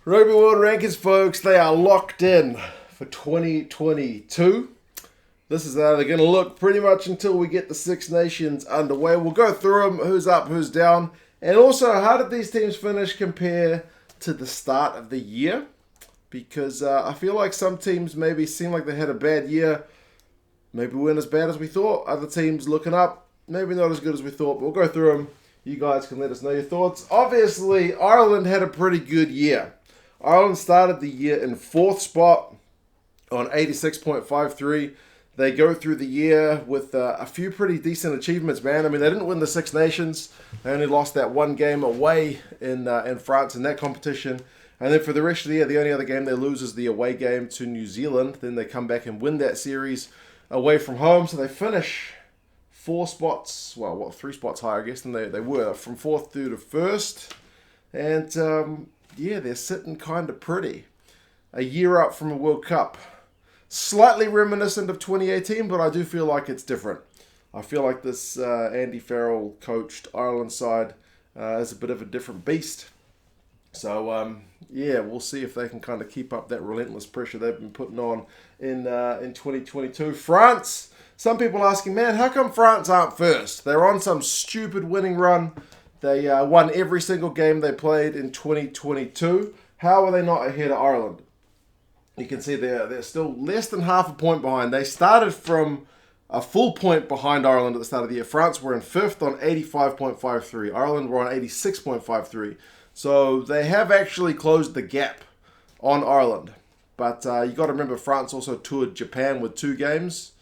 Rugby World Rankings, folks, they are locked in for 2022. This is how they're going to look pretty much until we get the Six Nations underway. We'll go through them, who's up, who's down, and also how did these teams finish compare to the start of the year? Because I feel like some teams maybe seem like they had a bad year, maybe weren't as bad as we thought. Other teams looking up, maybe not as good as we thought, but we'll go through them. You guys can let us know your thoughts. Obviously, Ireland had a pretty good year. Ireland started the year in 4th spot on 86.53. They go through the year with a few pretty decent achievements, man. I mean, they didn't win the Six Nations. They only lost that one game away in France in that competition. And then for the rest of the year, the only other game they lose is the away game to New Zealand. Then they come back and win that series away from home. So they finish 3 spots higher, I guess, than they were, from 4th through to 1st. And they're sitting kind of pretty. A year up from a World Cup. Slightly reminiscent of 2018, but I do feel like it's different. I feel like this Andy Farrell coached Ireland side is a bit of a different beast. So, we'll see if they can kind of keep up that relentless pressure they've been putting on in 2022. France, some people asking, man, how come France aren't first? They're on some stupid winning run. They won every single game they played in 2022. How are they not ahead of Ireland? You can see they're still less than half a point behind. They started from a full point behind Ireland at the start of the year. France were in 5th on 85.53. Ireland were on 86.53. So they have actually closed the gap on Ireland. But you got to remember, France also toured Japan with 2 games.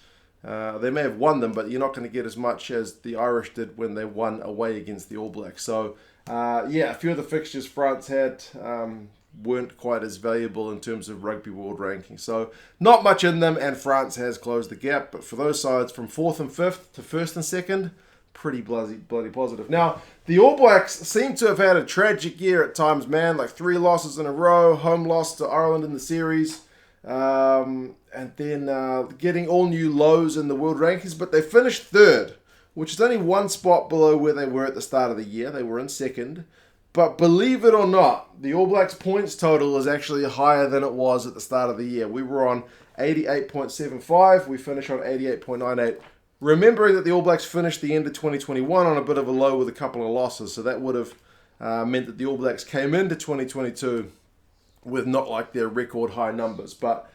They may have won them, but you're not going to get as much as the Irish did when they won away against the All Blacks. So, a few of the fixtures France had weren't quite as valuable in terms of Rugby World Rankings. So, not much in them, and France has closed the gap. But for those sides from 4th and 5th to 1st and 2nd, pretty bloody positive. Now, the All Blacks seem to have had a tragic year at times, man. Like 3 losses in a row, home loss to Ireland in the series. And then getting all new lows in the world rankings, but they finished 3rd, which is only 1 spot below where they were at the start of the year. They were in 2nd, but believe it or not, the All Blacks points total is actually higher than it was at the start of the year. We were on 88.75, we finished on 88.98. Remembering that the All Blacks finished the end of 2021 on a bit of a low with a couple of losses, so that would have meant that the All Blacks came into 2022 with not like their record high numbers, but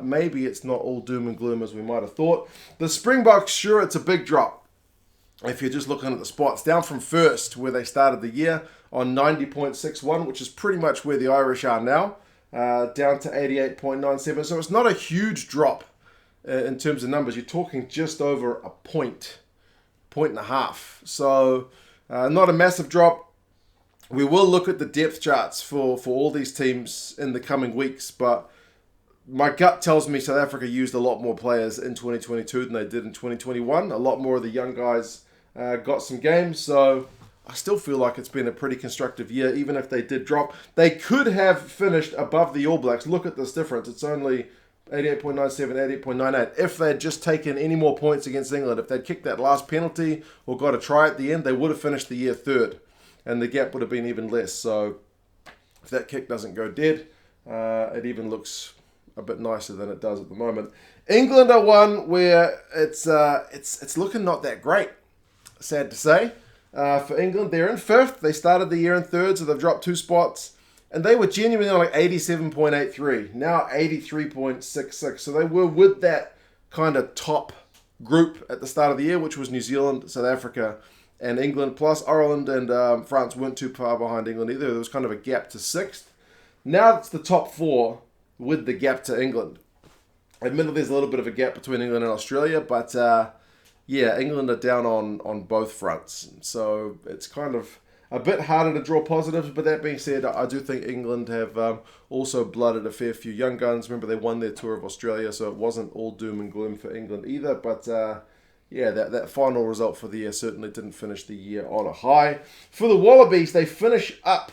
maybe it's not all doom and gloom as we might have thought. The Springboks, sure, it's a big drop. If you're just looking at the spots, down from 1st where they started the year on 90.61, which is pretty much where the Irish are now, down to 88.97. So it's not a huge drop in terms of numbers. You're talking just over a point and a half. So not a massive drop. We will look at the depth charts for all these teams in the coming weeks, but my gut tells me South Africa used a lot more players in 2022 than they did in 2021. A lot more of the young guys got some games, so I still feel like it's been a pretty constructive year, even if they did drop. They could have finished above the All Blacks. Look at this difference. It's only 88.97, 88.98. If they'd just taken any more points against England, if they'd kicked that last penalty or got a try at the end, they would have finished the year 3rd. And the gap would have been even less. So if that kick doesn't go dead, it even looks a bit nicer than it does at the moment. England are one where it's looking not that great, sad to say. For England, they're in 5th. They started the year in 3rd, so they've dropped 2 spots. And they were genuinely on like 87.83, now 83.66. So they were with that kind of top group at the start of the year, which was New Zealand, South Africa, and England, plus Ireland and France weren't too far behind England either. There was kind of a gap to 6th. Now it's the top 4 with the gap to England. Admittedly, there's a little bit of a gap between England and Australia, but England are down on both fronts. So it's kind of a bit harder to draw positives, but that being said, I do think England have also blooded a fair few young guns. Remember, they won their tour of Australia, so it wasn't all doom and gloom for England either, but that final result for the year certainly didn't finish the year on a high. For the Wallabies, they finish up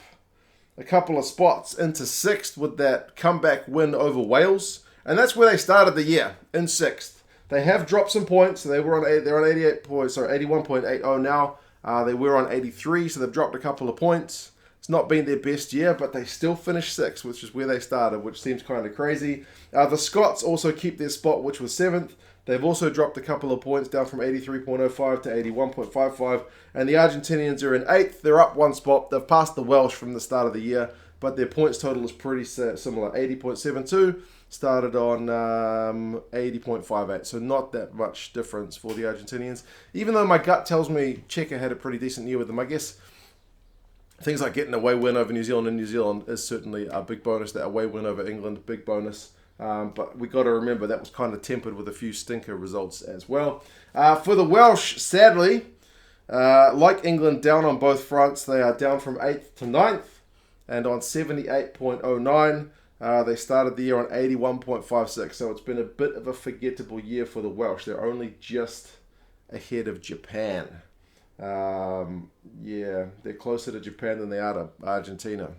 a couple of spots into 6th with that comeback win over Wales, and that's where they started the year, in 6th. They have dropped some points. So they're on 81.80 now. They were on 83, so they've dropped a couple of points. It's not been their best year, but they still finished 6th, which is where they started, which seems kind of crazy. The Scots also keep their spot, which was 7th. They've also dropped a couple of points, down from 83.05 to 81.55. And the Argentinians are in 8th. They're up 1 spot. They've passed the Welsh from the start of the year, but their points total is pretty similar. 80.72, started on 80.58. So not that much difference for the Argentinians. Even though my gut tells me Cheika had a pretty decent year with them, I guess things like getting an away win over New Zealand in New Zealand is certainly a big bonus. That away win over England, big bonus. But we got to remember that was kind of tempered with a few stinker results as well. For the Welsh, sadly, like England, down on both fronts. They are down from 8th to 9th and on 78.09. They started the year on 81.56. So it's been a bit of a forgettable year for the Welsh. They're only just ahead of Japan. Yeah, they're closer to Japan than they are to Argentina,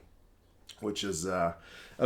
which is a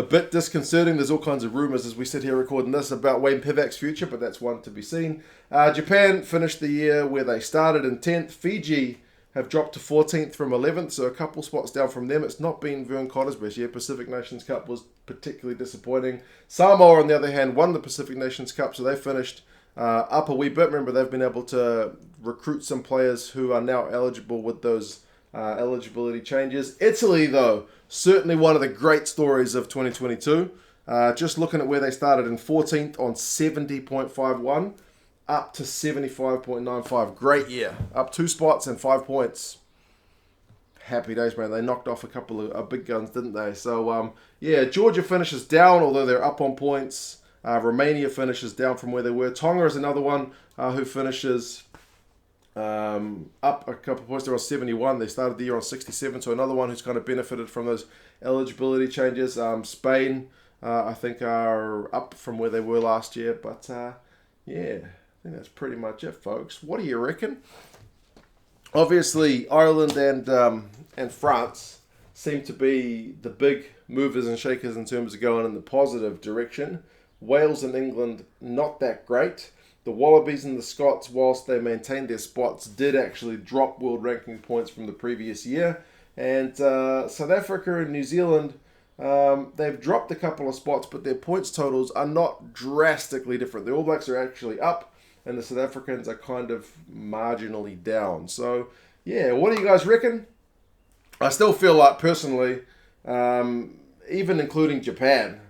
bit disconcerting. There's all kinds of rumours as we sit here recording this about Wayne Pivac's future, but that's one to be seen. Japan finished the year where they started in 10th. Fiji have dropped to 14th from 11th, so a couple spots down from them. It's not been Vern Cotter's best year. Pacific Nations Cup was particularly disappointing. Samoa, on the other hand, won the Pacific Nations Cup, so they finished up a wee bit. Remember, they've been able to recruit some players who are now eligible with those eligibility changes. Italy, though, certainly one of the great stories of 2022. Just looking at where they started in 14th on 70.51, up to 75.95. Great year. Up 2 spots and 5 points. Happy days, man. They knocked off a couple of big guns, didn't they? So, yeah, Georgia finishes down, although they're up on points. Romania finishes down from where they were. Tonga is another one who finishes up a couple of points. They're on 71. They started the year on 67, so another one who's kind of benefited from those eligibility changes. Spain, I think, are up from where they were last year. But, yeah, I think that's pretty much it, folks. What do you reckon? Obviously, Ireland and France seem to be the big movers and shakers in terms of going in the positive direction. Wales and England, not that great. The Wallabies and the Scots, whilst they maintained their spots, did actually drop world ranking points from the previous year. And South Africa and New Zealand, they've dropped a couple of spots, but their points totals are not drastically different. The All Blacks are actually up, and the South Africans are kind of marginally down. So, yeah, what do you guys reckon? I still feel like, personally, even including Japan,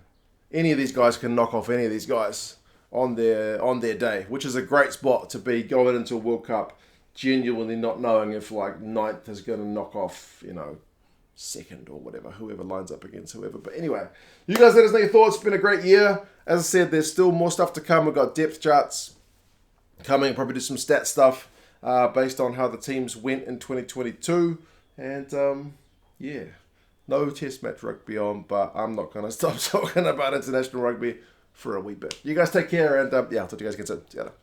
any of these guys can knock off any of these guys on their day, which is a great spot to be going into a World Cup, genuinely not knowing if, like, 9th is going to knock off, 2nd or whatever, whoever lines up against whoever. But anyway, you guys let us know your thoughts. It's been a great year. As I said, there's still more stuff to come. We've got depth charts coming, probably do some stat stuff based on how the teams went in 2022. And, yeah, no test match rugby on, but I'm not going to stop talking about international rugby for a wee bit. You guys take care, and, yeah, I'll talk to you guys again soon. See you later.